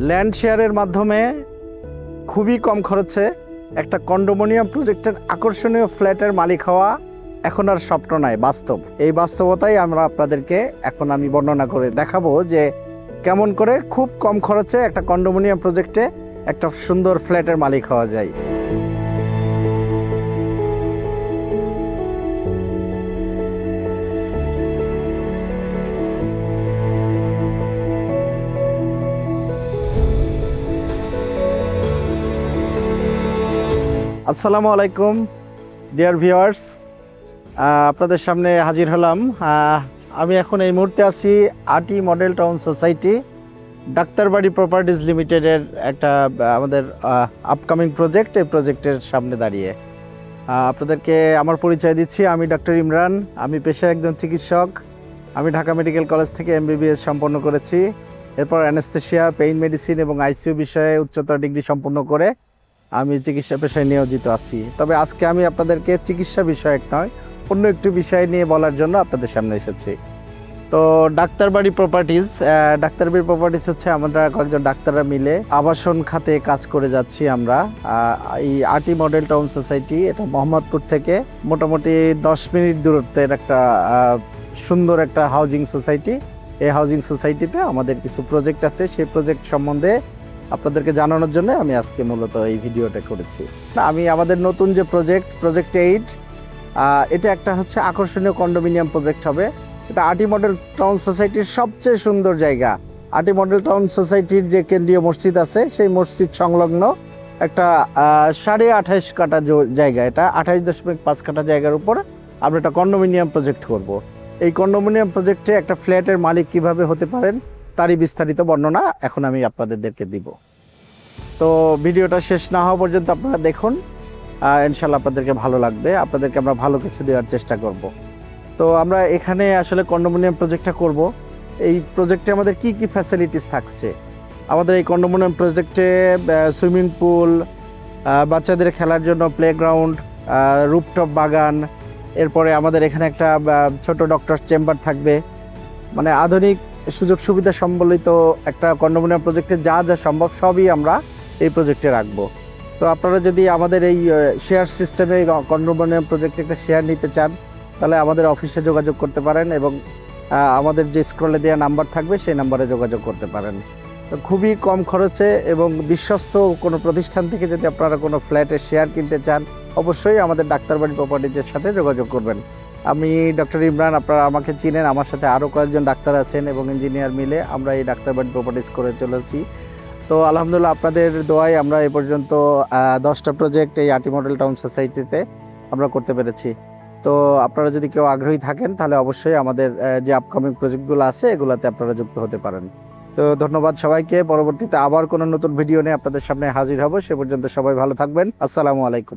Land শেয়ারের মাধ্যমে খুবই কম খরচে একটা কন্ডোমিনিয়াম প্রজেক্টের আকর্ষণীয় ফ্ল্যাটের মালিক হওয়া এখন আর স্বপ্ন নয়, বাস্তব। এই বাস্তবতাই আমরা আপনাদেরকে এখন আমি বর্ণনা করে দেখাবো যে কেমন করে খুব কম খরচে একটা কন্ডোমিনিয়াম প্রজেক্টে একটা সুন্দর ফ্ল্যাটের মালিক হওয়া যায়। আসসালামু আলাইকুম ডিয়ার ভিউয়ার্স, আপনাদের সামনে হাজির হলাম। আমি এখন এই মুহূর্তে আছি আটি model town society Daktarbari properties লিমিটেডের একটা আমাদের আপকামিং প্রজেক্ট। এই প্রজেক্টের সামনে দাঁড়িয়ে আপনাদেরকে আমার পরিচয় দিচ্ছি। আমি ডক্টর ইমরান, আমি পেশায় একজন চিকিৎসক। আমি ঢাকা মেডিকেল কলেজ থেকে MBBS সম্পন্ন করেছি। এরপর অ্যানেস্থেশিয়া, পেইন মেডিসিন এবং ICU বিষয়ে উচ্চতর ডিগ্রি সম্পন্ন করে আমি চিকিৎসা পেশায় নিয়োজিত আছি। তবে আজকে আমি আপনাদেরকে চিকিৎসা বিষয়ক নয়, অন্য একটি বিষয় নিয়ে বলার জন্য আপনাদের সামনে এসেছি। তো ডাক্তারবাড়ি প্রপার্টিজ হচ্ছে আমরা কয়েকজন ডাক্তাররা মিলে আবাসন খাতে কাজ করে যাচ্ছি। আমরা এই আটি মডেল টাউন সোসাইটি, এটা মোহাম্মদপুর থেকে মোটামুটি 10 মিনিট দূরত্বের একটা সুন্দর একটা হাউজিং সোসাইটি। এই হাউজিং সোসাইটিতে আমাদের কিছু প্রজেক্ট আছে, সেই প্রজেক্ট সম্বন্ধে আপনাদেরকে জানানোর জন্য আমি আজকে মূলত এই ভিডিওটা করেছি। আমি আমাদের নতুন যে প্রজেক্ট 8, এটা একটা হচ্ছে আকর্ষণীয় কন্ডোমিনিয়াম প্রজেক্ট হবে। এটা আটি মডেল টাউন সোসাইটির সবচেয়ে সুন্দর জায়গা। আটি মডেল টাউন সোসাইটির যে কেন্দ্রীয় মসজিদ আছে, সেই মসজিদ সংলগ্ন একটা 28.5 কাঠা জায়গা, এটা 28.5 কাঠা জায়গার উপর আমরা একটা কন্ডোমিনিয়াম প্রজেক্ট করব। এই কন্ডোমিনিয়াম প্রজেক্টে একটা ফ্ল্যাটের মালিক কিভাবে হতে পারেন তারই বিস্তারিত বর্ণনা এখন আমি আপনাদেরকে দিব। তো ভিডিওটা শেষ না হওয়া পর্যন্ত আপনারা দেখুন, ইনশাল্লাহ আপনাদেরকে ভালো লাগবে। আপনাদেরকে আমরা ভালো কিছু দেওয়ার চেষ্টা করব। তো আমরা এখানে আসলে কন্ডোমিনিয়াম প্রজেক্টটা করব। এই প্রজেক্টে আমাদের কি কি ফ্যাসিলিটিস থাকছে? আমাদের এই কন্ডোমিনিয়াম প্রজেক্টে সুইমিং পুল, বাচ্চাদের খেলার জন্য প্লেগ্রাউন্ড, রুফটপ বাগান, এরপরে আমাদের এখানে একটা ছোট ডক্টর চেম্বার থাকবে। মানে আধুনিক সুযোগ সুবিধা সম্বলিত একটা কন্ডোমিনিয়াম প্রজেক্টে যা যা সম্ভব সবই আমরা এই প্রজেক্টে রাখবো। তো আপনারা যদি আমাদের এই শেয়ার সিস্টেমে কন্ডোমিনিয়াম প্রজেক্টে একটা শেয়ার নিতে চান, তাহলে আমাদের অফিসে যোগাযোগ করতে পারেন এবং আমাদের যে স্ক্রলে দেওয়া নাম্বার থাকবে সেই নাম্বারে যোগাযোগ করতে পারেন। তো খুবই কম খরচে এবং বিশ্বস্ত কোনো প্রতিষ্ঠান থেকে যদি আপনারা কোনো ফ্ল্যাটের শেয়ার কিনতে চান, অবশ্যই আমাদের ডাক্তারবাড়ি প্রপার্টিজের সাথে যোগাযোগ করবেন। আমি ডক্টর ইমরান, আপনারা আমাকে চিনেন। আমার সাথে আরও কয়েকজন ডাক্তার আছেন এবং ইঞ্জিনিয়ার মিলে আমরা এই ডাক্তারবাড়ি প্রপার্টিজ করে চলেছি। তো আলহামদুলিল্লাহ আপনাদের দোয়ায় আমরা এ পর্যন্ত 10টা প্রজেক্ট এই আটি মডেল টাউন সোসাইটিতে আমরা করতে পেরেছি। তো আপনারা যদি কেউ আগ্রহী থাকেন তাহলে অবশ্যই আমাদের যে আপকামিং প্রজেক্টগুলো আছে এগুলোতে আপনারা যুক্ত হতে পারেন। তো ধন্যবাদ সবাইকে। পরবর্তীতে আবার কোনো নতুন ভিডিও নিয়ে আপনাদের সামনে হাজির হব। সে পর্যন্ত সবাই ভালো থাকবেন। আসসালামু আলাইকুম।